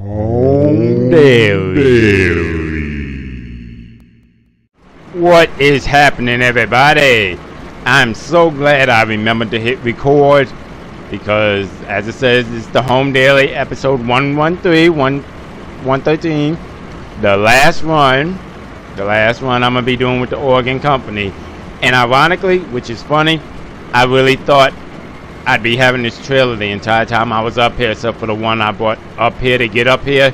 Home Daily. What is happening, everybody? I'm so glad I remembered to hit record because, as it says, it's the Home Daily episode 113. The last run I'm gonna be doing with the Oregon company. And ironically, which is funny, I really thought I'd be having this trailer the entire time I was up here, except for the one I brought up here to get up here.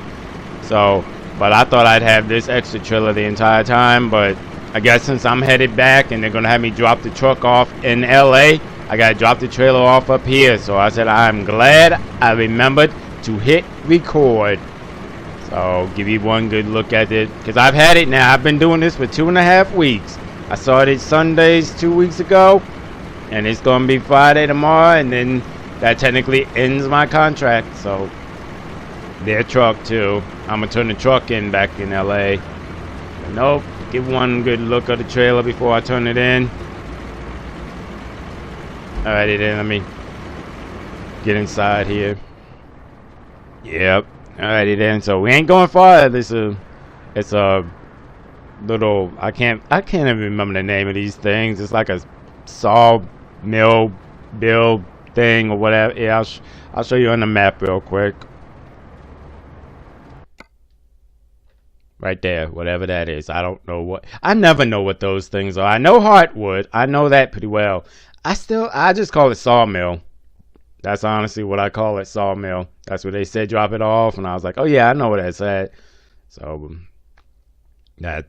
So, but I thought I'd have this extra trailer the entire time, but I guess since I'm headed back and they're gonna have me drop the truck off in LA, I gotta drop the trailer off up here. So I said I'm glad I remembered to hit record. So give you one good look at it, because I've had it now. I've been doing this for 2.5 weeks. I started Sundays 2 weeks ago, and it's gonna be Friday tomorrow, and then that technically ends my contract. So their truck too, I'm gonna turn the truck in back in LA. But nope, give one good look at the trailer before I turn it in. Alrighty then, let me get inside here. Yep. Alrighty then, so we ain't going far. It's a little, I can't even remember the name of these things. It's like a saw mill build thing or whatever. Yeah, I'll show you on the map real quick. Right there, whatever that is. I don't know what. I never know what those things are. I know hardwood. I know that pretty well. I just call it sawmill. That's honestly what I call it, sawmill. That's what they said, drop it off, and I was like, oh yeah, I know what that's at. So that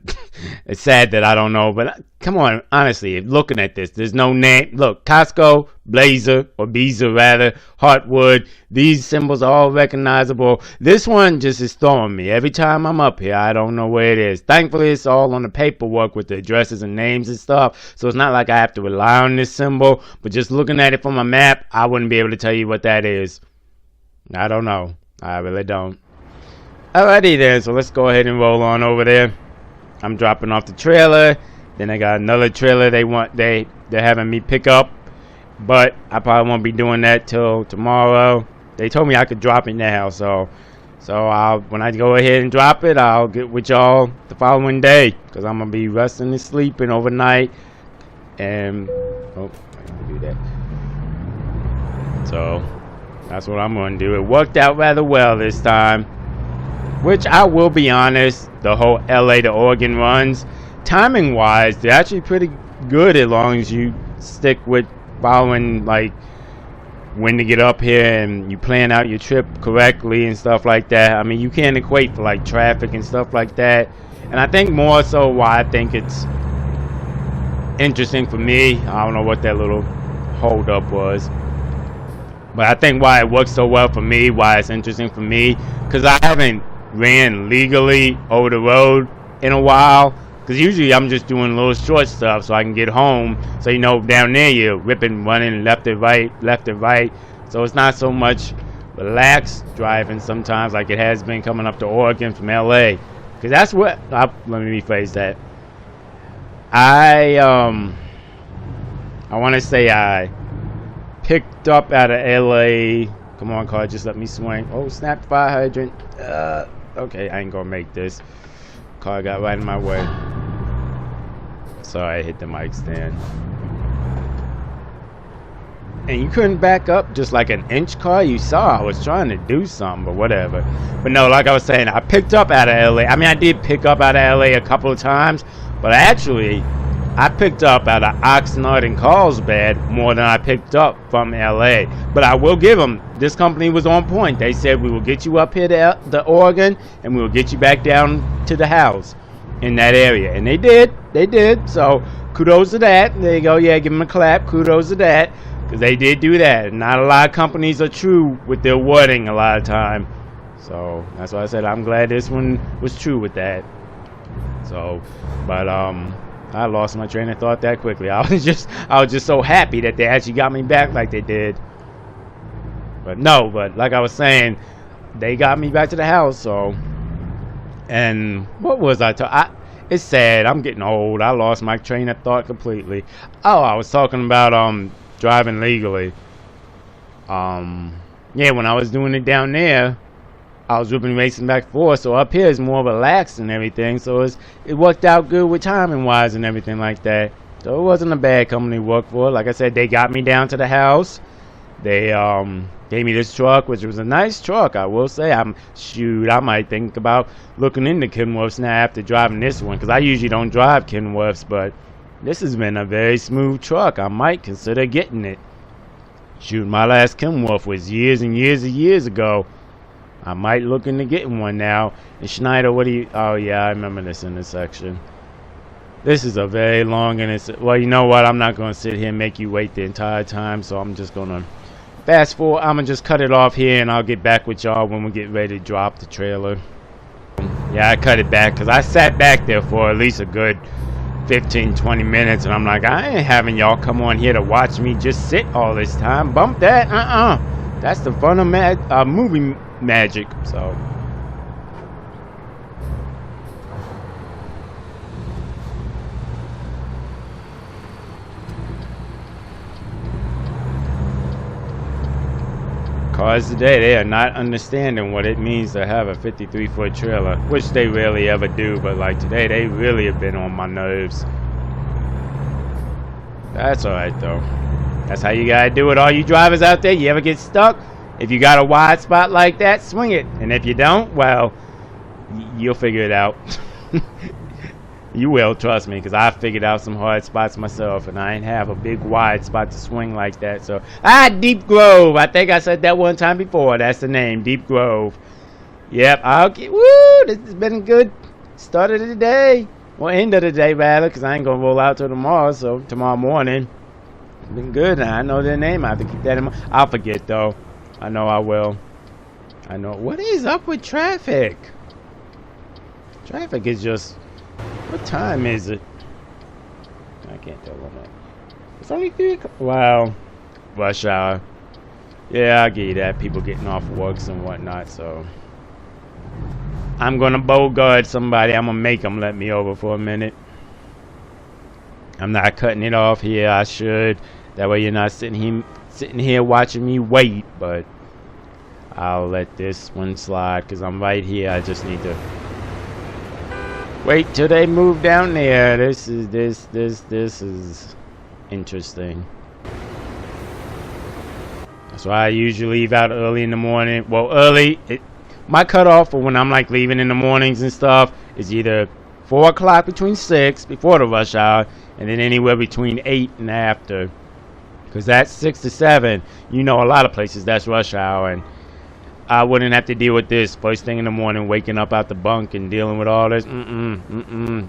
it's sad that I don't know, but come on, honestly, looking at this, there's no name. Look, Costco, Blazer, or Beezer rather, Heartwood, these symbols are all recognizable. This one just is throwing me every time I'm up here. I don't know where it is. Thankfully, it's all on the paperwork with the addresses and names and stuff, so it's not like I have to rely on this symbol. But just looking at it from a map, I wouldn't be able to tell you what that is. I don't know. I really don't. Alrighty then, so let's go ahead and roll on over there. I'm dropping off the trailer. Then I got another trailer they're having me pick up, but I probably won't be doing that till tomorrow. They told me I could drop it now, so when I go ahead and drop it, I'll get with y'all the following day, because I'm gonna be resting and sleeping overnight. And I can do that. So that's what I'm gonna do. It worked out rather well this time. Which I will be honest, the whole LA to Oregon runs, timing wise, they're actually pretty good as long as you stick with following like when to get up here and you plan out your trip correctly and stuff like that. I mean, you can't equate for like traffic and stuff like that. And I think more so why I think it's interesting for me, I don't know what that little hold up was, but I think why it works so well for me, why it's interesting for me, because I haven't ran legally over the road in a while, because usually I'm just doing little short stuff so I can get home. So down there you're ripping, running left and right, so it's not so much relaxed driving sometimes like it has been coming up to Oregon from LA, because that's what let me rephrase that. I want to say I picked up out of LA. Come on, car, just let me swing. Oh, snap, fire hydrant. Okay, I ain't gonna make this. Car got right in my way. Sorry, I hit the mic stand. And you couldn't back up just like an inch, car. You saw I was trying to do something, but whatever. But no, like I was saying, I picked up out of LA. I mean, I did pick up out of LA a couple of times, but actually, I picked up out of Oxnard and Carlsbad more than I picked up from LA. But I will give them, this company was on point. They said, we will get you up here to Oregon, and we will get you back down to the house in that area. And they did. So kudos to that. There you go. Yeah, give them a clap. Kudos to that, because they did do that. Not a lot of companies are true with their wording a lot of time. So that's why I said I'm glad this one was true with that. So, but I lost my train of thought that quickly. I was just so happy that they actually got me back like they did. But like I was saying, they got me back to the house. So, and what was I talking? It's sad. I'm getting old. I lost my train of thought completely. Oh, I was talking about driving legally. Yeah, when I was doing it down there, I was ripping racing back and forth. So up here is more relaxed and everything. So it worked out good with timing wise and everything like that. So it wasn't a bad company to work for. Like I said, they got me down to the house. They gave me this truck, which was a nice truck, I will say. I might think about looking into Kenworths now after driving this one, because I usually don't drive Kenworths, but this has been a very smooth truck. I might consider getting it. Shoot, my last Kenworth was years and years and years ago. I might look into getting one now. And Schneider, what do you... Oh, yeah, I remember this intersection. This is a very long... Well, you know what? I'm not going to sit here and make you wait the entire time, so I'm just going to... Fast forward, I'm going to just cut it off here, and I'll get back with y'all when we get ready to drop the trailer. Yeah, I cut it back, because I sat back there for at least a good 15-20 minutes, and I'm like, I ain't having y'all come on here to watch me just sit all this time. Bump that. That's the fun of movie magic. So cars today, they are not understanding what it means to have a 53-foot trailer, which they rarely ever do, but like today they really have been on my nerves. That's alright though. That's how you gotta do it. All you drivers out there, you ever get stuck? If you got a wide spot like that, swing it. And if you don't, well, you'll figure it out. You will, trust me, because I figured out some hard spots myself, and I ain't have a big wide spot to swing like that. So, Deep Grove. I think I said that one time before. That's the name, Deep Grove. Yep, woo, this has been a good start of the day. Well, end of the day, rather, because I ain't going to roll out till tomorrow, so tomorrow morning. It's been good. I know their name. I have to keep that in mind. I'll forget, though. I know I will. I know. What is up with traffic? Traffic is just... What time is it? I can't tell on that. It's only 3 o'clock. Wow. Rush hour. Yeah, I get you that. People getting off works and whatnot, so... I'm gonna bogart somebody. I'm gonna make them let me over for a minute. I'm not cutting it off here. I should. That way you're not sitting here watching me wait, but... I'll let this one slide, because I'm right here. I just need to... Wait till they move down there. This is interesting. That's why I usually leave out early in the morning. Well, my cutoff for when I'm like leaving in the mornings and stuff is either 4 o'clock between 6 before the rush hour, and then anywhere between 8 and after. Because that's 6 to 7. You know, a lot of places that's rush hour, and I wouldn't have to deal with this first thing in the morning, waking up out the bunk and dealing with all this. Alrighty,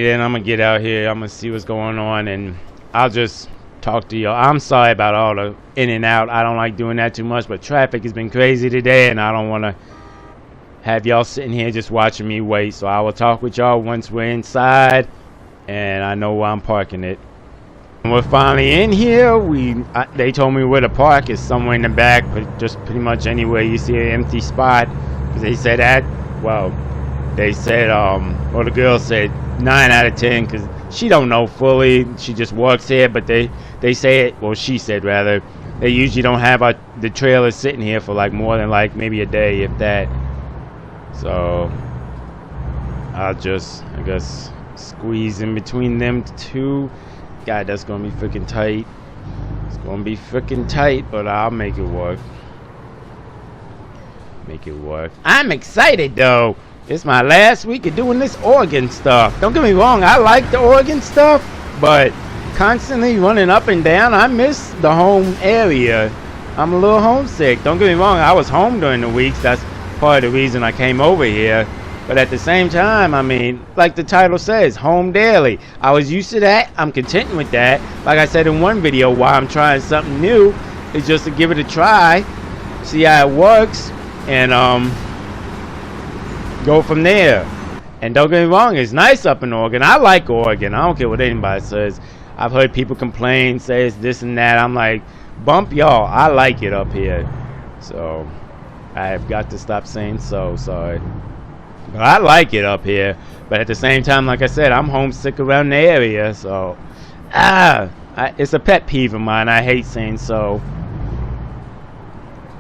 then I'm gonna get out here. I'm gonna see what's going on, and I'll just talk to y'all. I'm sorry about all the in and out. I don't like doing that too much, but traffic has been crazy today, and I don't want to have y'all sitting here just watching me wait. So I will talk with y'all once we're inside. And I know where I'm parking it. And we're finally in here. They told me where to park is somewhere in the back, but just pretty much anywhere you see an empty spot. Because they said that, well, they said, or the girl said 9 out of 10, because she don't know fully. She just works here, but they say it, well, she said rather, they usually don't have the trailer sitting here for like more than like maybe a day, if that. So I'll just, I guess, squeeze in between them two. God, that's gonna be freaking tight. It's gonna be freaking tight, but I'll make it work. Make it work. I'm excited though. It's my last week of doing this Oregon stuff. Don't get me wrong, I like the Oregon stuff, but constantly running up and down, I miss the home area. I'm a little homesick. Don't get me wrong, I was home during the weeks. That's part of the reason I came over here. But at the same time, I mean, like the title says, home daily. I was used to that. I'm content with that. Like I said in one video, why I'm trying something new is just to give it a try, see how it works, and go from there. And don't get me wrong, it's nice up in Oregon. I like Oregon. I don't care what anybody says. I've heard people complain, say it's this and that. I'm like, bump y'all. I like it up here. So I have got to stop saying so. Sorry. But I like it up here, but at the same time, like I said, I'm homesick around the area, so I It's a pet peeve of mine. I hate saying so.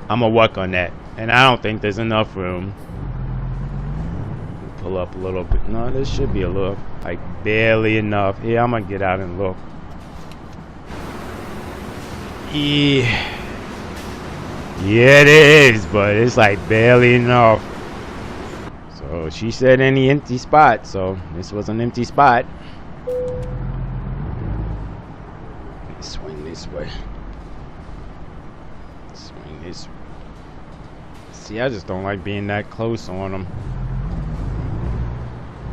I'm gonna work on that. And I don't think there's enough room. Pull up a little bit. No, there should be a little, like barely enough. Yeah, I'm gonna get out and look. Yeah. Yeah, it is, but it's like barely enough. So she said any empty spot, so this was an empty spot. Let's swing this way. Swing this way. See, I just don't like being that close on them.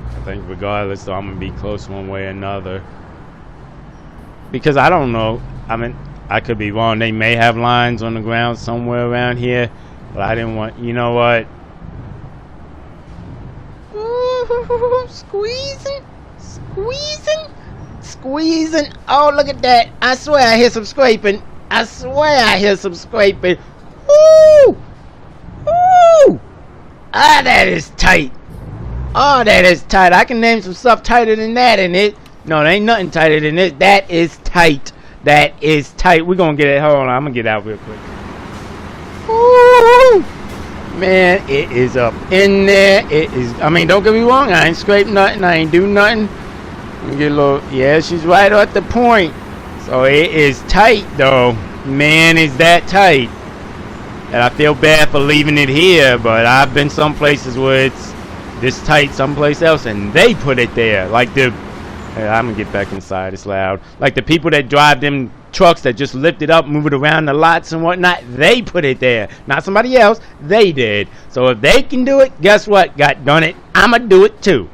I think regardless, though, I'm gonna be close one way or another. Because I don't know. I mean, I could be wrong. They may have lines on the ground somewhere around here, but I didn't want. You know what? Ooh, squeezing, squeezing, squeezing. Oh, look at that! I swear I hear some scraping. I swear I hear some scraping. Ooh, ooh. Ah, that is tight. Oh, that is tight. I can name some stuff tighter than that in it. No, there ain't nothing tighter than this. That is tight. That is tight. We're gonna get it. Hold on, I'm gonna get out real quick. Ooh, man, it is up in there. It is. I mean, don't get me wrong. I ain't scraped nothing. I ain't do nothing. Let me get a little. Yeah, she's right at the point. So it is tight, though. Man, is that tight. And I feel bad for leaving it here, but I've been some places where it's this tight someplace else, and they put it there. Like the. I'm gonna get back inside, it's loud. Like the people that drive them trucks that just lift it up, move it around the lots and whatnot, they put it there. Not somebody else, they did. So if they can do it, guess what? Got done it, I'ma do it too.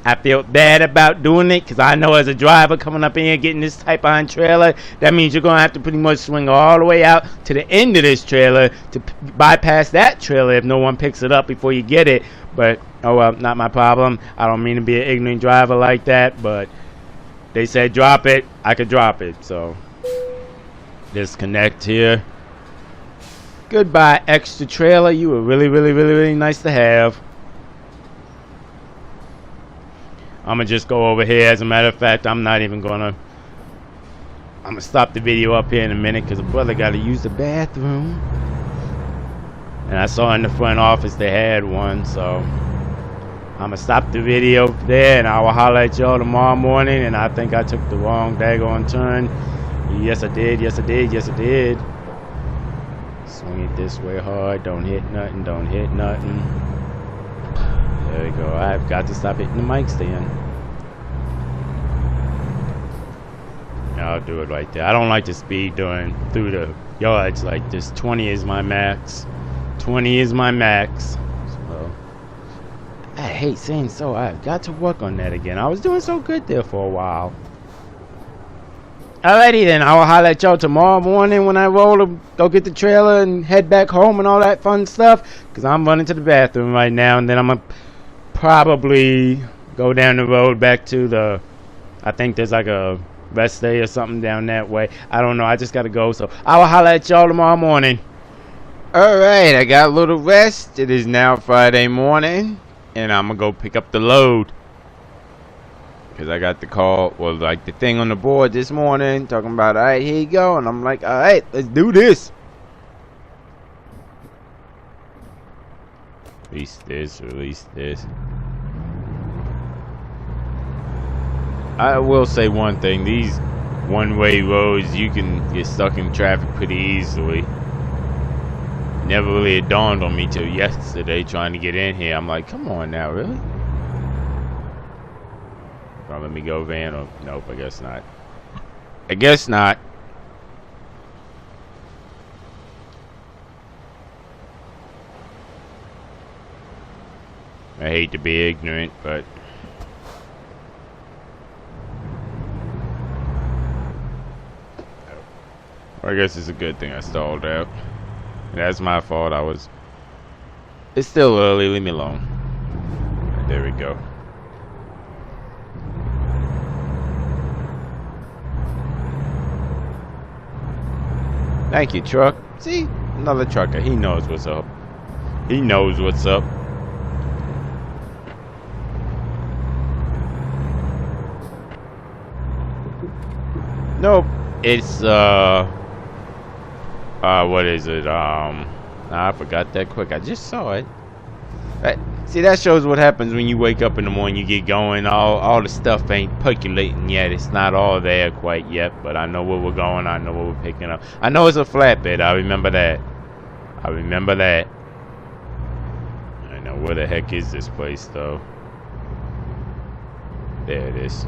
I feel bad about doing it because I know as a driver coming up in here getting this type behind trailer, that means you're gonna have to pretty much swing all the way out to the end of this trailer to bypass that trailer if no one picks it up before you get it. But oh well, not my problem. I don't mean to be an ignorant driver like that, but they said drop it, I could drop it. So disconnect here. Goodbye, extra trailer. You were really nice to have. I'm gonna just go over here. As a matter of fact, I'm gonna stop the video up here in a minute because the brother got to use the bathroom. And I saw in the front office they had one, so I'm gonna stop the video there, and I will holler at y'all tomorrow morning. And I think I took the wrong daggone turn. Yes, I did. Yes, I did. Yes, I did. Swing it this way hard. Don't hit nothing. Don't hit nothing. There we go. I've got to stop hitting the mic stand. I'll do it right there. I don't like to speed through the yards like this. 20 is my max. 20 is my max. So I hate saying so. I've got to work on that again. I was doing so good there for a while. Alrighty then, I will holler at y'all tomorrow morning when I roll to go get the trailer and head back home and all that fun stuff. Because I'm running to the bathroom right now, and then I'm going to probably go down the road back to the, I think there's like a rest day or something down that way. I don't know, I just got to go. So I will holler at y'all tomorrow morning. Alright, I got a little rest. It is now Friday morning, and I'm going to go pick up the load. Because I got the call, well, like the thing on the board this morning talking about, alright, here you go. And I'm like, alright, let's do this. Release this, release this. I will say one thing. These one-way roads, you can get stuck in traffic pretty easily. Never really dawned on me till yesterday trying to get in here. I'm like, come on now, really? Don't let me go, van. Or, nope, I guess not. I guess not. I hate to be ignorant, but I guess it's a good thing I stalled out. That's my fault. It's still early. Leave me alone. There we go. Thank you, truck. See? Another trucker. He knows what's up. He knows what's up. Nope. It's what is it? I forgot that quick. I just saw it. See, that shows what happens when you wake up in the morning. You get going. All the stuff ain't percolating yet. It's not all there quite yet. But I know where we're going. I know what we're picking up. I know it's a flatbed. I remember that. I remember that. I know where the heck is this place though. There it is.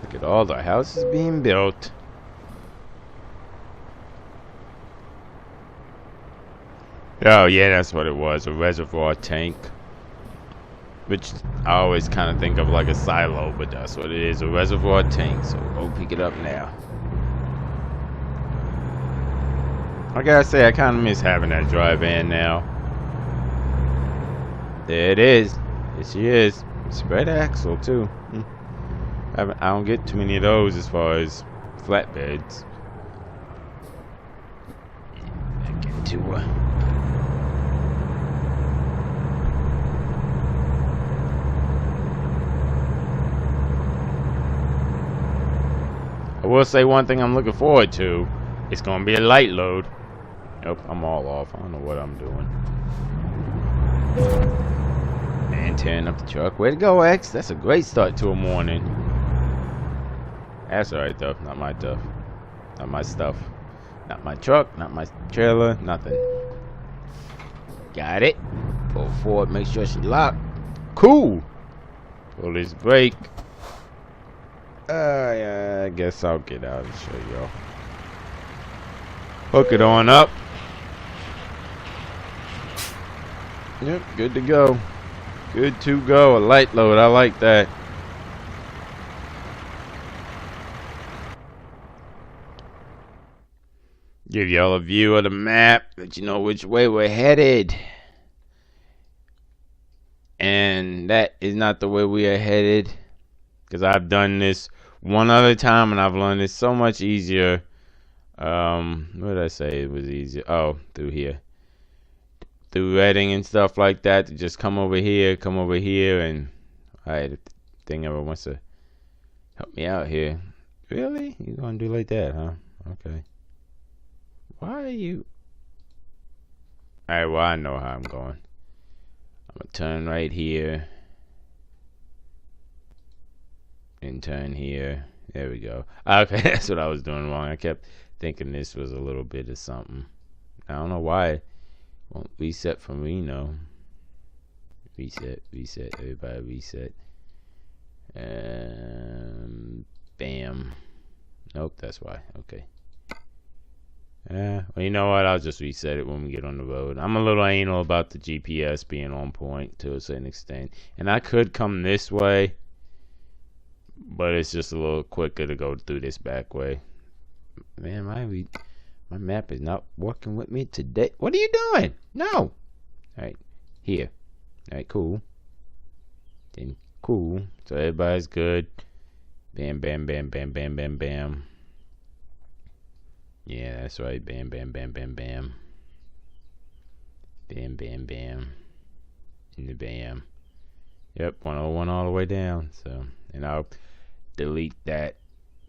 Look at all the houses being built. Oh yeah, that's what it was, a reservoir tank. Which I always kind of think of like a silo, but that's what it is, a reservoir tank. So go pick it up now. I gotta say, I kind of miss having that dry van now. There it is. Yes, she is. Spread axle too. I don't get too many of those as far as flatbeds. Get to I will say one thing I'm looking forward to. It's gonna be a light load. Nope, I'm all off. I don't know what I'm doing. And tearing up the truck. Way to go, X. That's a great start to a morning. That's alright though. Not my stuff. Not my stuff. Not my truck. Not my trailer. Nothing. Got it. Pull forward. Make sure she's locked. Cool. Pull this brake. Yeah, I guess I'll get out and show y'all. Hook it on up. Yep, good to go. Good to go. A light load. I like that. Give y'all a view of the map, let you know which way we're headed. And that is not the way we are headed. Because I've done this one other time and I've learned it so much easier. What did I say it was easier? Oh, through here. Through Reading and stuff like that. To just come over here, and alright, if the thing ever wants to help me out here. Really? You gonna do like that, huh? Okay. Why are you? Alright, well, I know how I'm going. I'm gonna turn right here. And turn here. There we go. Okay, that's what I was doing wrong. I kept thinking this was a little bit of something. I don't know why it won't reset for Reno. Reset, everybody reset. Bam. Nope, that's why. Okay. Well, you know what? I'll just reset it when we get on the road. I'm a little anal about the GPS being on point to a certain extent. And I could come this way, but it's just a little quicker to go through this back way. Man, my map is not working with me today. What are you doing? No. Alright, here. Alright, cool. Then cool. So everybody's good. Bam, bam, bam, bam, bam, bam, bam. Yeah, that's right. Bam, bam, bam, bam, bam. Bam, bam, bam. And the bam. Yep, 101 all the way down. So, and I'll delete that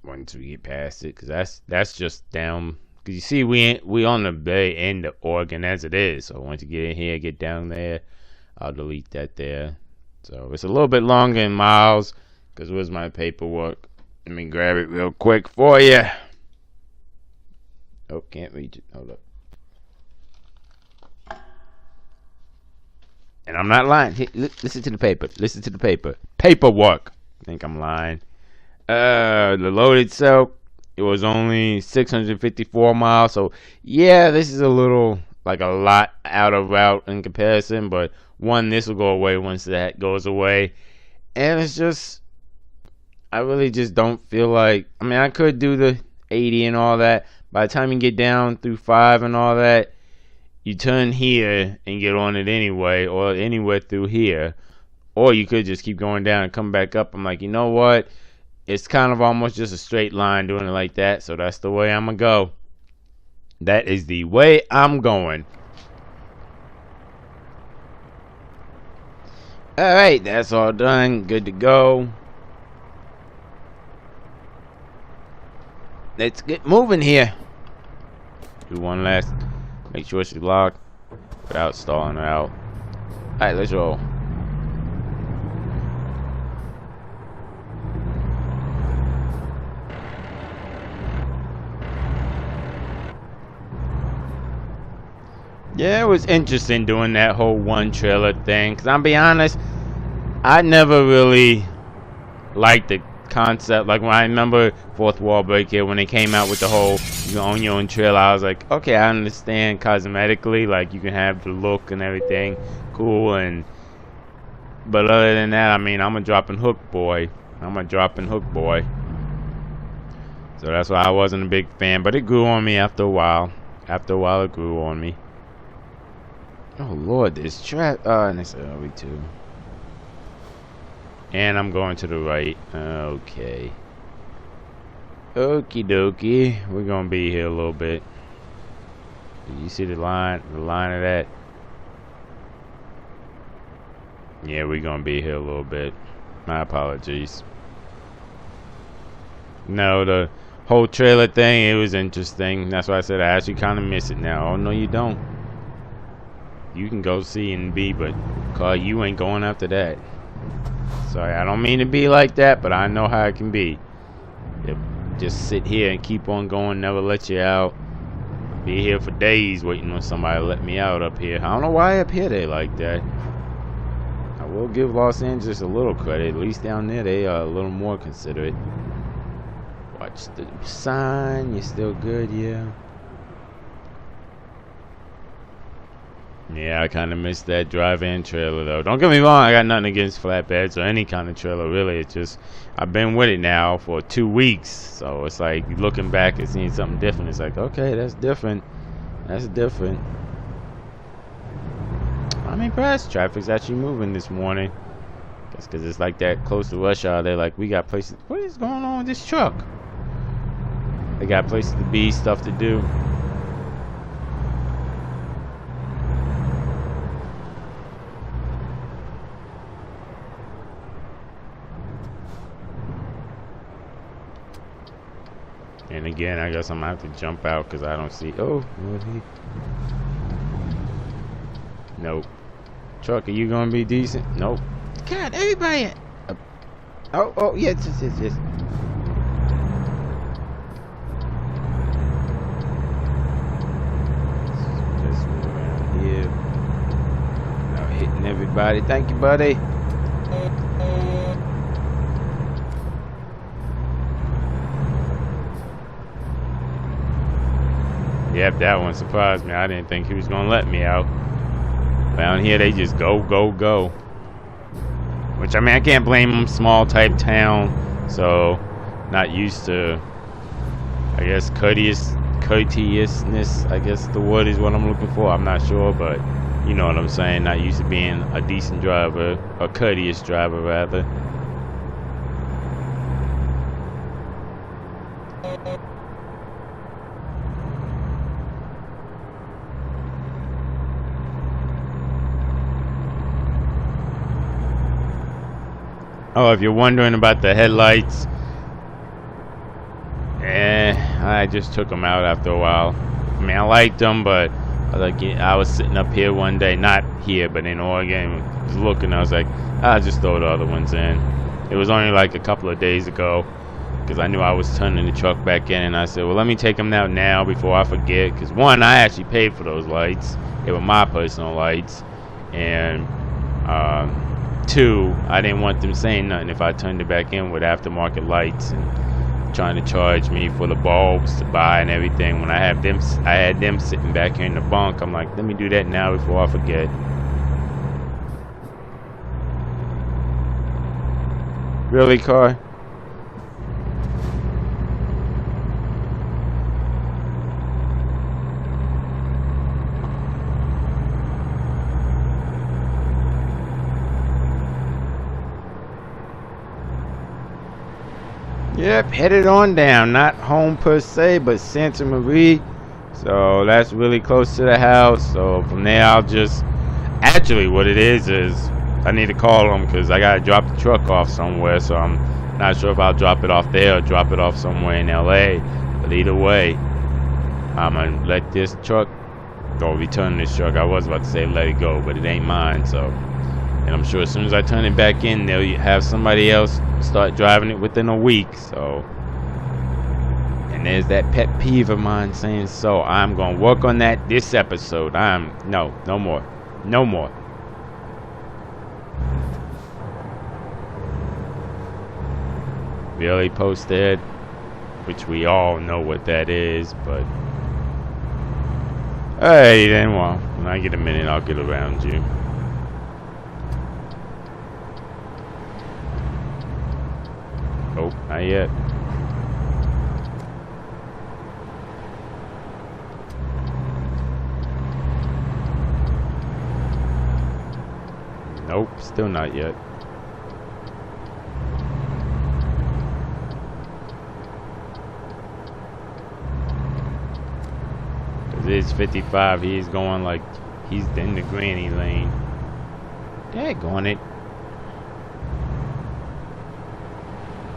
once we get past it, because that's just down. Because you see, we on the bay end of Oregon as it is. So once you get in here, get down there, I'll delete that there. So it's a little bit longer in miles. Because where's my paperwork? Let me grab it real quick for you. Oh, can't reach it. Hold up. And I'm not lying. Hey, listen to the paper. Listen to the paper. Paperwork. I think I'm lying. The load itself, it was only 654 miles. So, yeah, this is a little, like a lot out of route in comparison. But, one, this will go away once that goes away. And it's just, I really just don't feel like, I mean, I could do the 80 and all that. By the time you get down through 5 and all that, you turn here and get on it anyway, or anywhere through here. Or you could just keep going down and come back up. I'm like, you know what? It's kind of almost just a straight line doing it like that. So that's the way I'm going to go. That is the way I'm going. Alright, that's all done. Good to go. Let's get moving here. Do one last. Make sure she's locked without stalling her out. Alright, let's roll. Yeah, it was interesting doing that whole one trailer thing. Cause I'll be honest, I never really liked the concept. Like when I remember Fourth Wall Break here, when they came out with the whole you own your own trailer, I was like, okay, I understand cosmetically, like you can have the look and everything, cool. But other than that, I mean, I'm a dropping hook boy. So that's why I wasn't a big fan. But it grew on me after a while. After a while, it grew on me. Oh Lord, this trap. And it's RB2. And I'm going to the right. Okay. Okie dokie. We're gonna be here a little bit. Did you see the line? The line of that? Yeah, we're gonna be here a little bit. My apologies. No, the whole trailer thing, it was interesting. That's why I said I actually kind of miss it now. Oh no, you don't. You can go C and B, but Carl, you ain't going after that. Sorry, I don't mean to be like that, but I know how it can be. Just sit here and keep on going, never let you out. Be here for days waiting on somebody to let me out up here. I don't know why up here they like that. I will give Los Angeles a little credit. At least down there they are a little more considerate. Watch the sign. You're still good, yeah. Yeah, I kind of missed that drive-in trailer, though. Don't get me wrong, I got nothing against flatbeds or any kind of trailer, really. It's just, I've been with it now for 2 weeks. So it's like, looking back and seeing something different, it's like, okay, that's different. That's different. I'm impressed. Traffic's actually moving this morning. That's because it's like that close to rush hour. They're like, we got places. What is going on with this truck? They got places to be, stuff to do. And again, I guess I'm gonna have to jump out because I don't see. Oh, nope. Truck, are you gonna be decent? Nope. God, everybody. Oh, yes. Just around here. Now hitting everybody. Thank you, buddy. Yep, that one surprised me. I didn't think he was gonna let me out. Down here, they just go. Which, I mean, I can't blame them. Small type town, so not used to, I guess, courteousness. I guess the word is what I'm looking for. I'm not sure, but you know what I'm saying. Not used to being a decent driver, a courteous driver, rather. Oh, if you're wondering about the headlights, I just took them out after a while. I mean, I liked them, but I was sitting up here one day, not here, but in Oregon, was looking. I was like, I'll just throw the other ones in. It was only like a couple of days ago, because I knew I was turning the truck back in, and I said, well, let me take them out now before I forget, because one, I actually paid for those lights. They were my personal lights, and two, I didn't want them saying nothing if I turned it back in with aftermarket lights and trying to charge me for the bulbs to buy and everything. When I had them sitting back here in the bunk, I'm like, let me do that now before I forget. Really, car? Yep, headed on down. Not home per se, but Santa Maria. So that's really close to the house. So from there, I'll just... Actually, what it is I need to call them because I gotta drop the truck off somewhere. So I'm not sure if I'll drop it off there or drop it off somewhere in LA. But either way, I'm gonna let this truck go. Return this truck. I was about to say let it go, but it ain't mine. So, and I'm sure as soon as I turn it back in, they'll have somebody else start driving it within a week. So. And there's that pet peeve of mine saying so. I'm gonna work on that this episode. No more. Really posted, which we all know what that is, but hey, then well, when I get a minute, I'll get around you. Oh, not yet. Nope, still not yet. Cause it's 55, he's going like he's in the granny lane. Daggone it.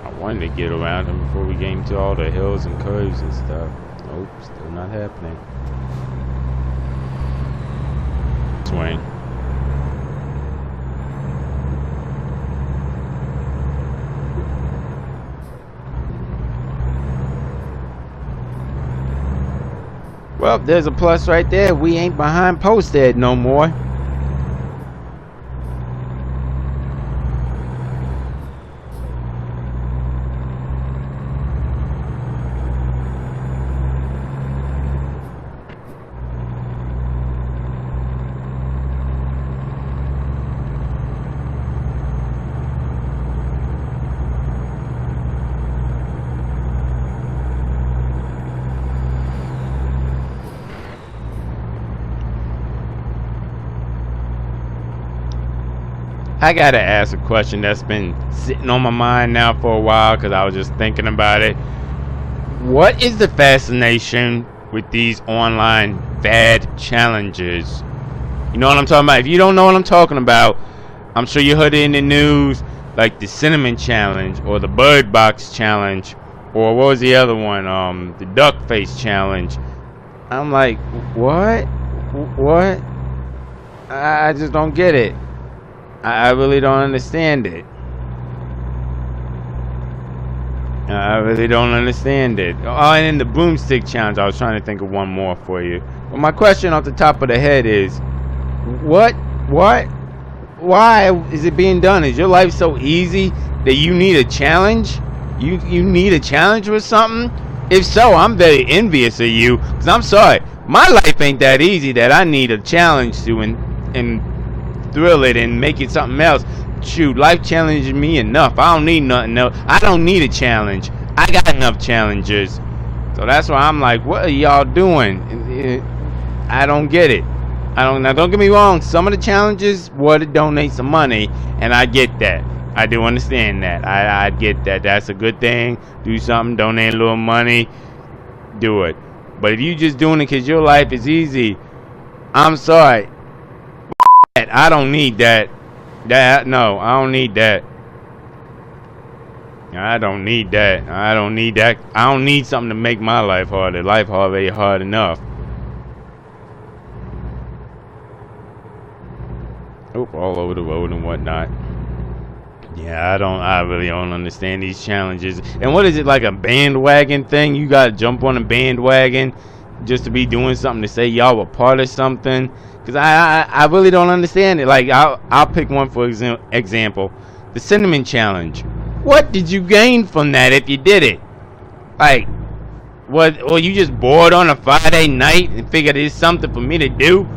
I wanted to get around him before we came to all the hills and curves and stuff. Nope, still not happening. Swing. Well, there's a plus right there. We ain't behind posted no more. I gotta ask a question that's been sitting on my mind now for a while because I was just thinking about it. What is the fascination with these online fad challenges? You know what I'm talking about? If you don't know what I'm talking about, I'm sure you heard it in the news, like the cinnamon challenge or the bird box challenge, or what was the other one? The duck face challenge. I'm like, what? What? I just don't get it. I really don't understand it. I really don't understand it. Oh, and then the broomstick challenge. I was trying to think of one more for you. But my question off the top of the head is, what? Why is it being done? Is your life so easy that you need a challenge? You need a challenge with something? If so, I'm very envious of you. Because I'm sorry, my life ain't that easy that I need a challenge to and thrill it and make it something else. Shoot, life challenges me enough. I don't need nothing else. I don't need a challenge. I got enough challenges. So that's why I'm like, what are y'all doing? I don't get it. Now don't get me wrong, some of the challenges were to donate some money, and I get that. I do understand that. I get that. That's a good thing. Do something, donate a little money, do it. But if you just doing it because your life is easy, I'm sorry. I don't need that. No, I don't need that. I don't need that. I don't need something to make my life harder. Life already hard enough. Oop, all over the road and whatnot. Yeah, I really don't understand these challenges. And what is it, like a bandwagon thing? You gotta jump on a bandwagon just to be doing something to say y'all were part of something? Because I really don't understand it. Like, I'll pick one for example. The cinnamon challenge. What did you gain from that if you did it? Like, what? Or you just bored on a Friday night and figured it's something for me to do?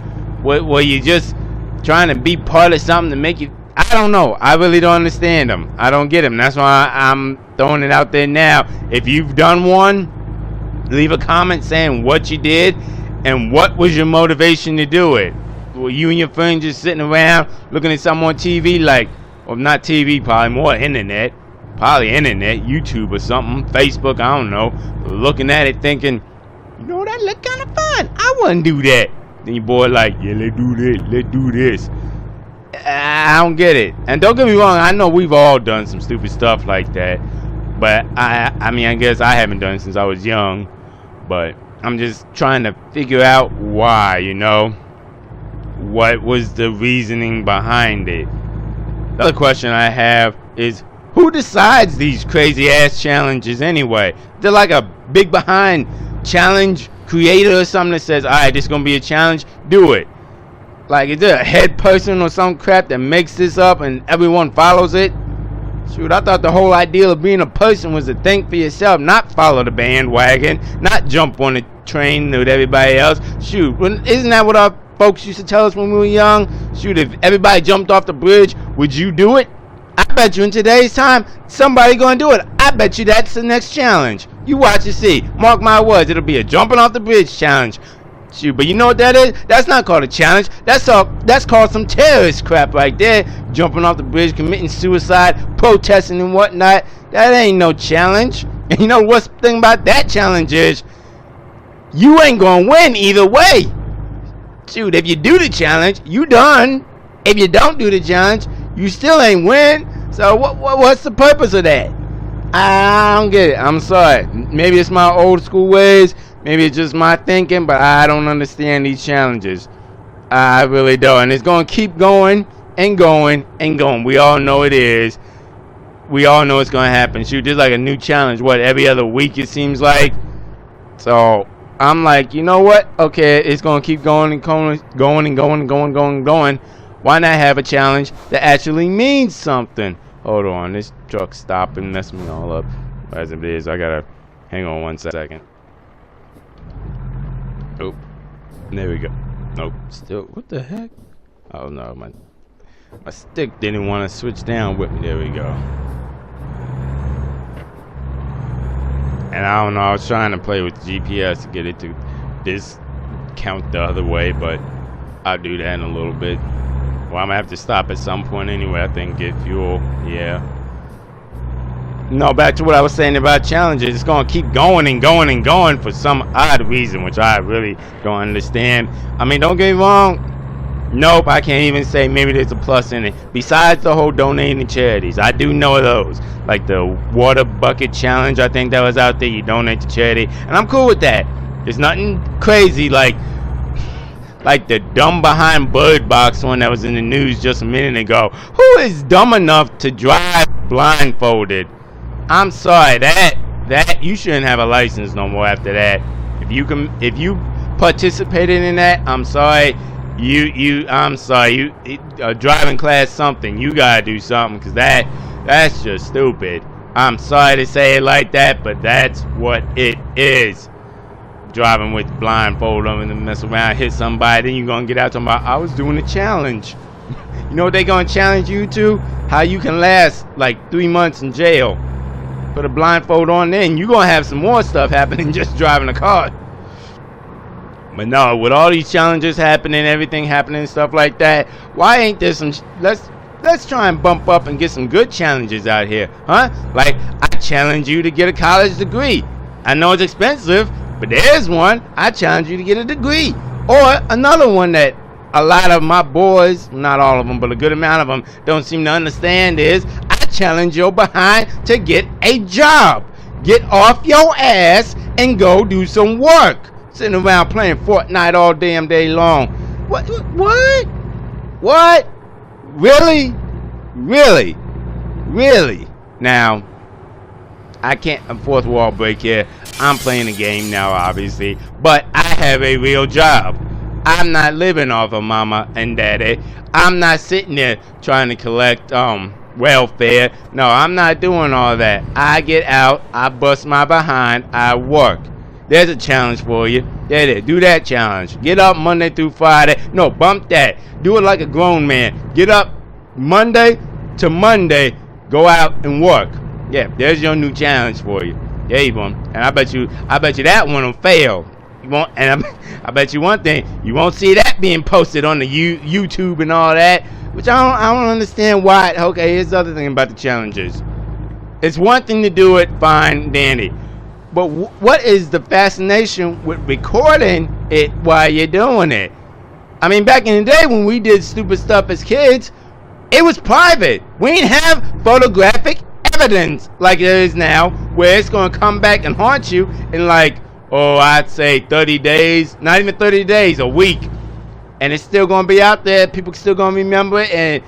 Were you just trying to be part of something to make you? I don't know. I really don't understand them. I don't get them. That's why I'm throwing it out there now. If you've done one, leave a comment saying what you did and what was your motivation to do it. Were you and your friends just sitting around looking at something on TV, like, or not TV, probably more internet, YouTube or something, Facebook, I don't know, looking at it thinking, you know, that look kind of fun. I wouldn't do that. Then your boy like, yeah, let's do this. I don't get it. And don't get me wrong, I know we've all done some stupid stuff like that. But I mean, I guess I haven't done it since I was young. But I'm just trying to figure out why, you know? What was the reasoning behind it? The other question I have is, who decides these crazy ass challenges anyway? They're like a big behind challenge creator or something that says, alright, this is gonna be a challenge, do it. Like, is there a head person or some crap that makes this up and everyone follows it? Shoot, I thought the whole idea of being a person was to think for yourself, not follow the bandwagon, not jump on the train with everybody else. Shoot, isn't that what our folks used to tell us when we were young? Shoot, if everybody jumped off the bridge, would you do it? I bet you in today's time, somebody gonna do it. I bet you that's the next challenge. You watch and see. Mark my words, it'll be a jumping off the bridge challenge. Shoot, but you know what that is? That's not called a challenge. That's called some terrorist crap right there. Jumping off the bridge, committing suicide, protesting and whatnot. That ain't no challenge. And you know what's the thing about that challenge is, you ain't gonna win either way. Shoot, if you do the challenge, you done. If you don't do the challenge, you still ain't win. So what's the purpose of that? I don't get it. I'm sorry. Maybe it's my old school ways. Maybe it's just my thinking, but I don't understand these challenges. I really don't. And it's going to keep going and going and going. We all know it is. We all know it's going to happen. Shoot, there's like a new challenge, every other week it seems like. So I'm like, you know what? Okay, it's going to keep going and going. Why not have a challenge that actually means something? Hold on, this truck's stopping, messing me all up. As it is, I gotta hang on 1 second. Oh, there we go. Nope, still, what the heck? Oh no, my stick didn't want to switch down with me. There we go. And I don't know, I was trying to play with GPS to get it to discount the other way, but I'll do that in a little bit. Well, I'm gonna have to stop at some point anyway, I think, get fuel. Yeah. No, back to what I was saying about challenges. It's gonna keep going and going and going for some odd reason, which I really don't understand. I mean, don't get me wrong. Nope, I can't even say maybe there's a plus in it. Besides the whole donating to charities, I do know those. Like the water bucket challenge, I think that was out there. You donate to charity, and I'm cool with that. There's nothing crazy like the dumb behind Bird Box one that was in the news just a minute ago. Who is dumb enough to drive blindfolded? I'm sorry, that you shouldn't have a license no more after that. If you participated in that, I'm sorry. I'm sorry. You driving class something. You gotta do something, because that's just stupid. I'm sorry to say it like that, but that's what it is. Driving with blindfold on and mess around, hit somebody, then you're gonna get out talking about, I was doing a challenge. You know what they gonna challenge you to? How you can last like 3 months in jail. Put a blindfold on, then you're gonna have some more stuff happening just driving a car. But no, with all these challenges happening, everything happening, stuff like that, why ain't there some? Let's try and bump up and get some good challenges out here, huh? Like, I challenge you to get a college degree. I know it's expensive, but there's one. I challenge you to get a degree. Or another one that a lot of my boys, not all of them, but a good amount of them, don't seem to understand is, I challenge your behind to get a job. Get off your ass and go do some work. Sitting around playing Fortnite all damn day long. What? Really? Now, I can't, a fourth wall break here. I'm playing a game now, obviously, but I have a real job. I'm not living off of mama and daddy. I'm not sitting there trying to collect welfare. No, I'm not doing all that. I get out, I bust my behind, I work. There's a challenge for you. There. Do that challenge. Get up Monday through Friday. No, bump that. Do it like a grown man. Get up Monday to Monday. Go out and work. Yeah, there's your new challenge for you. There you go. And I bet you that one will fail. You won't. And I bet you one thing. You won't see that being posted on the YouTube and all that. Which I don't understand why. Okay, here's the other thing about the challenges. It's one thing to do it, fine, dandy. But what is the fascination with recording it while you're doing it? I mean, back in the day when we did stupid stuff as kids, It was private. We didn't have photographic evidence like there is now, where it's going to come back and haunt you in like, oh, I'd say 30 days, not even 30 days, a week. And it's still going to be out there. People still going to remember it. And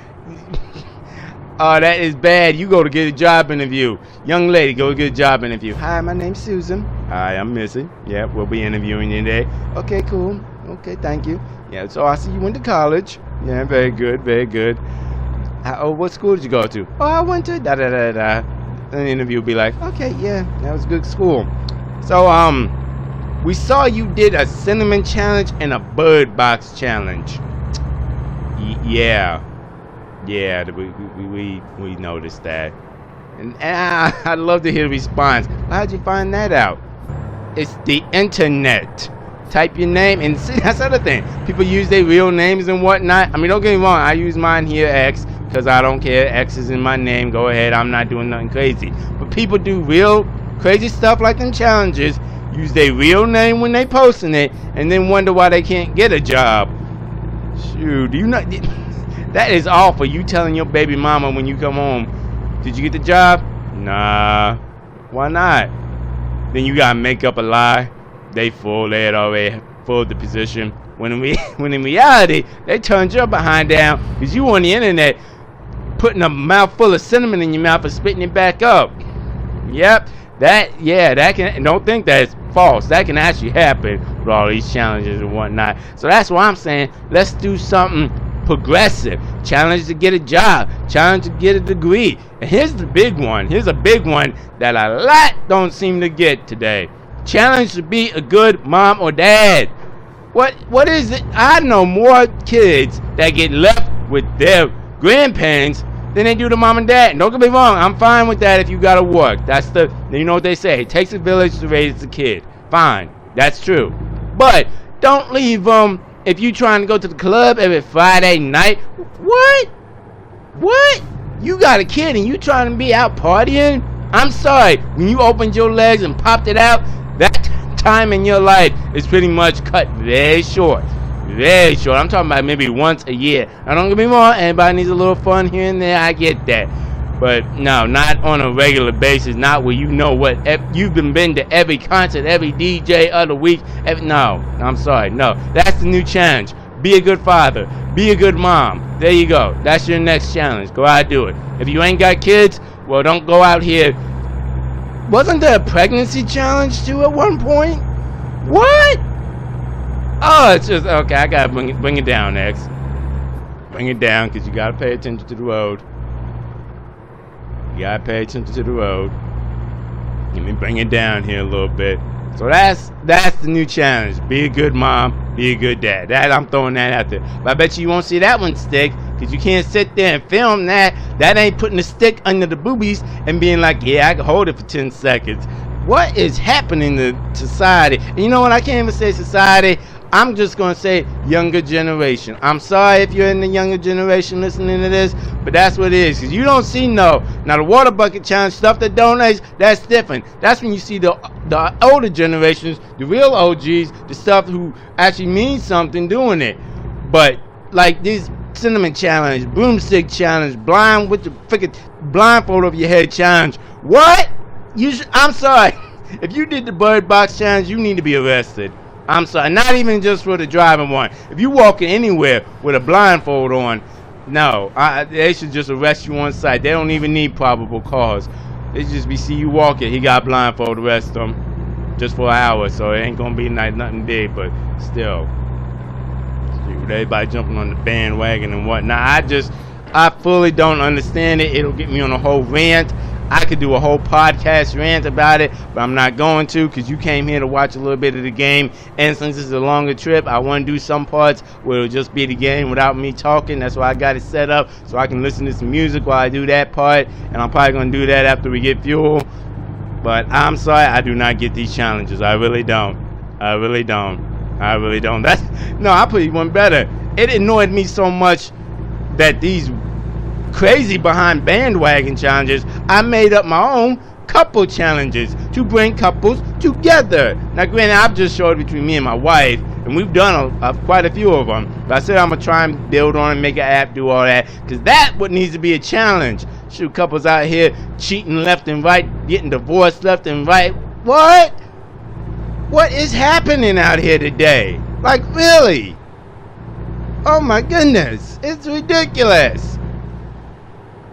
oh, that is bad. You go to get a job interview. Young lady, go get a job interview. Hi, my name's Susan. Hi, I'm Missy. Yeah, we'll be interviewing you today. Okay, cool. Okay, thank you. Yeah, so I see you went to college. Yeah, very good, very good. What school did you go to? Oh, I went to da-da-da-da. And the interview will be like, okay, yeah, that was a good school. So, we saw you did a cinnamon challenge and a bird box challenge. Yeah, we noticed that. And I'd love to hear the response. How'd you find that out? It's the internet. Type your name, and see, that's the other thing. People use their real names and whatnot. I mean, don't get me wrong. I use mine here, X, because I don't care. X is in my name. Go ahead. I'm not doing nothing crazy. But people do real crazy stuff like them challenges. Use their real name when they posting it, and then wonder why they can't get a job. Shoot, do you not? That is awful. You telling your baby mama when you come home, did you get the job? Nah. Why not? Then you gotta make up a lie. They had already filled the position. When in reality, they turned your behind down because you on the internet putting a mouthful of cinnamon in your mouth and spitting it back up. Yep, that can. Don't think that's false. That can actually happen with all these challenges and whatnot. So that's why I'm saying let's do something progressive. Challenge to get a job. Challenge to get a degree. And here's the big one. Here's a big one that a lot don't seem to get today. Challenge to be a good mom or dad. What is it? I know more kids that get left with their grandparents than they do to mom and dad. Don't get me wrong, I'm fine with that if you gotta work. You know what they say, it takes a village to raise a kid. Fine, that's true. But don't leave them if you trying to go to the club every Friday night. What? You got a kid and you trying to be out partying? I'm sorry, when you opened your legs and popped it out, that time in your life is pretty much cut very short. Very short. I'm talking about maybe once a year. Now don't get me wrong, everybody needs a little fun here and there. I get that. But no, not on a regular basis. Not where you know what you've been to every concert, every DJ of the week. No, I'm sorry. No, that's the new challenge. Be a good father. Be a good mom. There you go. That's your next challenge. Go out and do it. If you ain't got kids, well, don't go out here. Wasn't there a pregnancy challenge too at one point? What? Oh, it's just okay. I gotta bring it down, X. Bring it down, cause you gotta pay attention to the road. You gotta pay attention to the road. Let me bring it down here a little bit. So that's the new challenge. Be a good mom. Be a good dad. That I'm throwing that out there. But I bet you won't see that one stick. Because you can't sit there and film that. That ain't putting a stick under the boobies and being like, yeah, I can hold it for 10 seconds. What is happening to society? And you know what? I can't even say society. I'm just going to say younger generation. I'm sorry if you're in the younger generation listening to this, but that's what it is. Because you don't see now the water bucket challenge stuff that donates, that's different. That's when you see the older generations, the real OGs, the stuff who actually means something doing it. But like these cinnamon challenge, broomstick challenge, blind with the freaking blindfold over your head challenge. What? I'm sorry. If you did the bird box challenge, you need to be arrested. I'm sorry. Not even just for the driving one. If you walking anywhere with a blindfold on, no, they should just arrest you on sight. They don't even need probable cause. They just see you walking. He got blindfold, arrest him just for an hour. So it ain't gonna be nothing big, but still. Everybody jumping on the bandwagon and whatnot. I fully don't understand it. It'll get me on a whole rant. I could do a whole podcast rant about it, but I'm not going to because you came here to watch a little bit of the game. And since this is a longer trip, I want to do some parts where it'll just be the game without me talking. That's why I got it set up so I can listen to some music while I do that part. And I'm probably going to do that after we get fuel. But I'm sorry, I do not get these challenges. I really don't. I really don't. I put you one better. It annoyed me so much that these crazy behind bandwagon challenges, I made up my own couple challenges to bring couples together. Now granted, I've just showed between me and my wife, and we've done quite a few of them. But I said I'm gonna try and build on and make an app, do all that, because that what needs to be a challenge. Shoot, couples out here cheating left and right, getting divorced left and right. What is happening out here today? Like, really? Oh my goodness, it's ridiculous.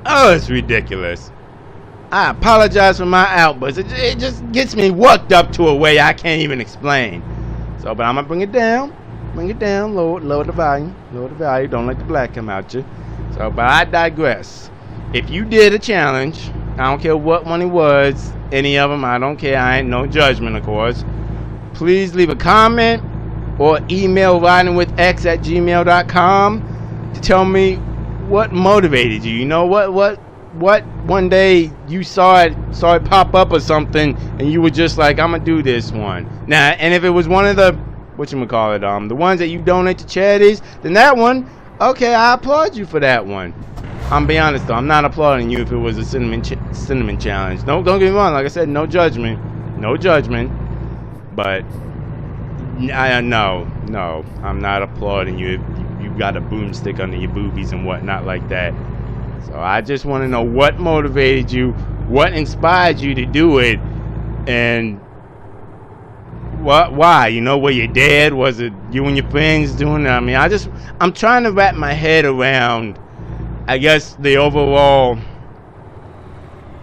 Oh, it's ridiculous. I apologize for my outbursts. It just gets me worked up to a way I can't even explain. So, but I'm gonna bring it down, lower the volume, don't let the black come out you. So, but I digress. If you did a challenge, I don't care what one it was, any of them, I don't care, I ain't no judgment, of course. Please leave a comment or email ridingwithx@gmail.com to tell me what motivated you. You know, what one day you saw it pop up or something, and you were just like, I'm gonna do this one. Now, and if it was one of the the ones that you donate to charities, then that one, okay, I applaud you for that one. I'm be honest though, I'm not applauding you if it was a cinnamon challenge. Don't get me wrong, like I said, no judgment, but no, I'm not applauding you if you got a boomstick under your boobies and whatnot like that. So I just want to know what motivated you, what inspired you to do it, and why? You know, were you dead? Was it you and your friends doing it? I mean, I'm trying to wrap my head around, I guess, the overall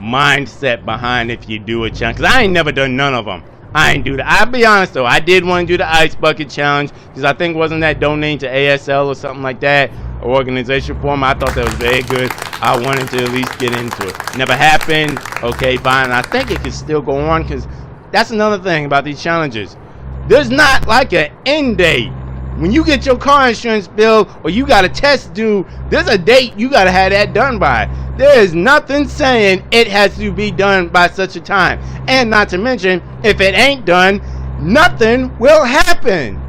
mindset behind if you do a challenge. Because I ain't never done none of them. I ain't do that. I'll be honest though, I did want to do the ice bucket challenge because I think wasn't that donating to ASL or something like that, or organization for them. I thought that was very good. I wanted to at least get into it. Never happened. Okay, fine. I think it could still go on because that's another thing about these challenges. There's not like an end date. When you get your car insurance bill or you got a test due, there's a date you got to have that done by. There is nothing saying it has to be done by such a time. And not to mention, if it ain't done, nothing will happen.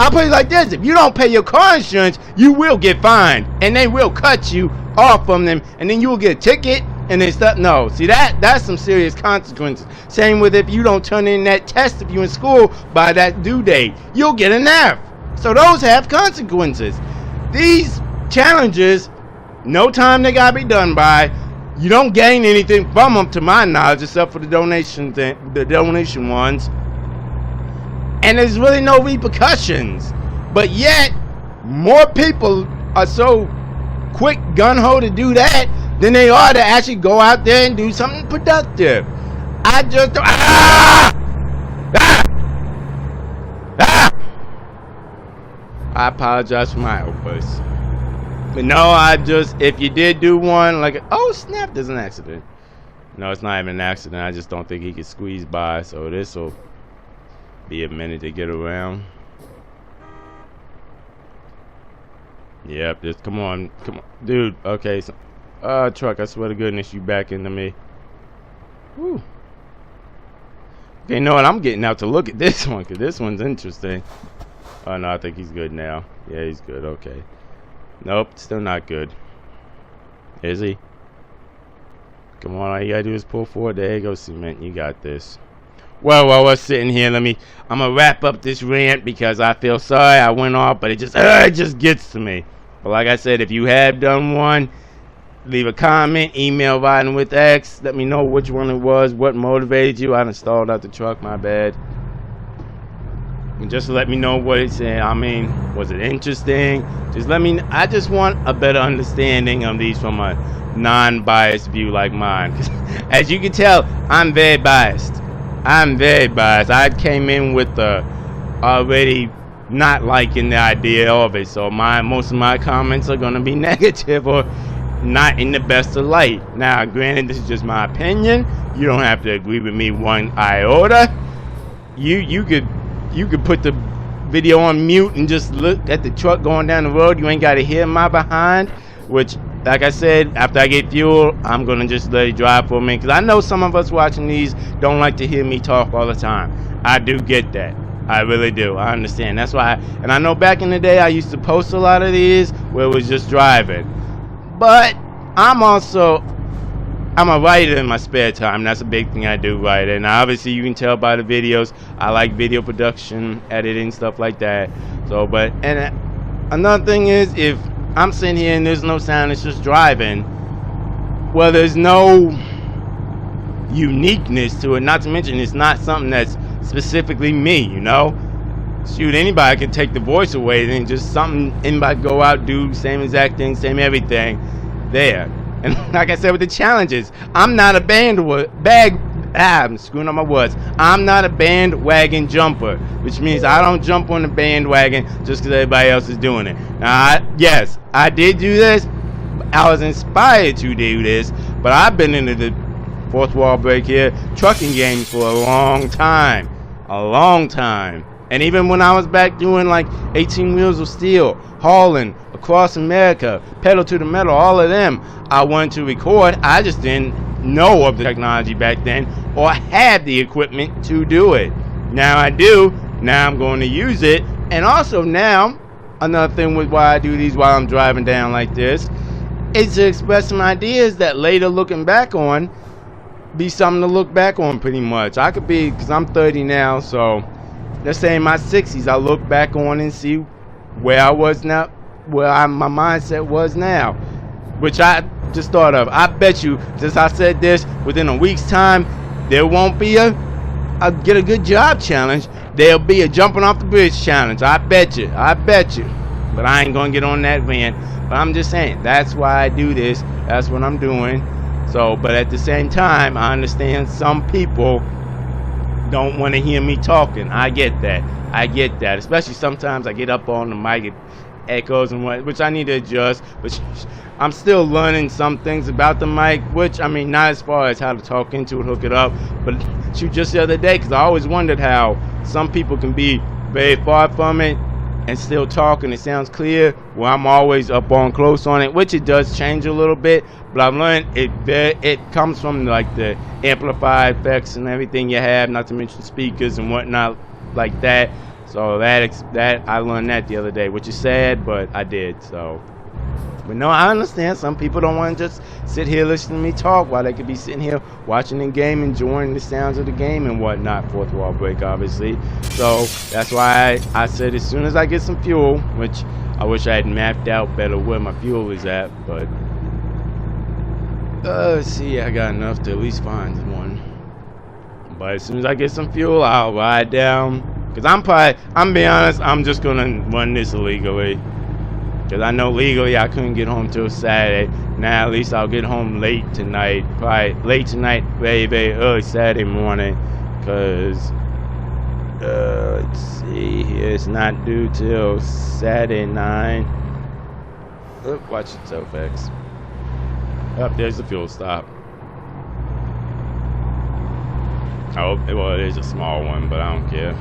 I'll put it like this. If you don't pay your car insurance, you will get fined. And they will cut you off from them. And then you will get a ticket and then stuff. No, see, that's some serious consequences. Same with if you don't turn in that test if you're in school by that due date. You'll get an F. So those have consequences. These challenges, no time they gotta be done by. You don't gain anything from them, to my knowledge, except for the donation ones. And there's really no repercussions. But yet, more people are so quick gung-ho to do that than they are to actually go out there and do something productive. I just don't. I apologize for my outburst. But no, if you did do one, like, oh snap, there's an accident. No, it's not even an accident. I just don't think he could squeeze by, so this will be a minute to get around. Yep, just come on, dude. Okay, so, truck, I swear to goodness, you back into me. Whew. Okay, you know what? I'm getting out to look at this one, because this one's interesting. Oh no, I think he's good now. Yeah, he's good. Okay. Nope, still not good. Is he? Come on, all you gotta do is pull forward. There you go, Cement. You got this. Well, while we're sitting here, I'm gonna wrap up this rant because I feel sorry I went off, but it just gets to me. But like I said, if you have done one, leave a comment, email Riding with X. Let me know which one it was, what motivated you. I done stalled out the truck, my bad. And just let me know what it said. I mean, was it interesting? Just let me. I just want a better understanding of these from a non-biased view like mine. As you can tell, I'm very biased. I came in with already not liking the idea of it, so most of my comments are gonna be negative or not in the best of light. Now, granted, this is just my opinion. You don't have to agree with me one iota. You could put the video on mute and just look at the truck going down the road. You ain't got to hear my behind, which, like I said, after I get fuel, I'm going to just let it drive for a minute. Because I know some of us watching these don't like to hear me talk all the time. I do get that. I really do. I understand. That's why. And I know back in the day, I used to post a lot of these where it was just driving. But I'm also I'm a writer in my spare time. That's a big thing I do, write. And obviously you can tell by the videos, I like video production, editing, stuff like that. So, but, and another thing is, if I'm sitting here and there's no sound, it's just driving, well, there's no uniqueness to it. Not to mention, it's not something that's specifically me, you know? Shoot, anybody could take the voice away, then just something, anybody go out, do same exact thing, same everything, there. And like I said with the challenges, I'm not a I'm screwing up my words. I'm not a bandwagon jumper, which means I don't jump on the bandwagon just because everybody else is doing it. Now, yes, I did do this. I was inspired to do this, but I've been into the fourth wall break here, trucking game for a long time. And even when I was back doing like 18 Wheels of Steel, hauling across America, pedal to the metal, all of them, I wanted to record. I just didn't know of the technology back then or have the equipment to do it. Now I do. Now I'm going to use it. And also now, another thing with why I do these while I'm driving down like this is to express some ideas that later looking back on be something to look back on pretty much. I could be, because I'm 30 now, so let's say in my 60s, I look back on and see where I was now, my mindset was now, which I just thought of. I bet you, since I said this, within a week's time, there won't be a get a good job challenge. There'll be a jumping off the bridge challenge. I bet you. But I ain't gonna get on that van. But I'm just saying, that's why I do this. That's what I'm doing. So, but at the same time, I understand some people don't want to hear me talking. I get that. Especially sometimes I get up on the mic, it echoes and what, which I need to adjust. But I'm still learning some things about the mic, which, I mean, not as far as how to talk into it, hook it up, but shoot, just the other day, because I always wondered how some people can be very far from it and still talk and it sounds clear. Well, I'm always up on close on it, which it does change a little bit, but I've learned it comes from like the amplified effects and everything you have, not to mention speakers and whatnot like that. So that I learned that the other day, which is sad, but I did. So, but no, I understand some people don't want to just sit here listening to me talk while they could be sitting here watching the game, enjoying the sounds of the game and whatnot. Fourth wall break, obviously. So that's why I said as soon as I get some fuel, which I wish I had mapped out better where my fuel is at, but let's see, I got enough to at least find one. But as soon as I get some fuel, I'll ride down. Because I'm being honest, I'm just going to run this illegally. Because I know legally I couldn't get home till Saturday. Now at least I'll get home late tonight. Probably late tonight, very, very early Saturday morning. Because, let's see here, it's not due till Saturday 9. Oh, watch yourself, X. Oh, there's the fuel stop. Oh, well, it is a small one, but I don't care.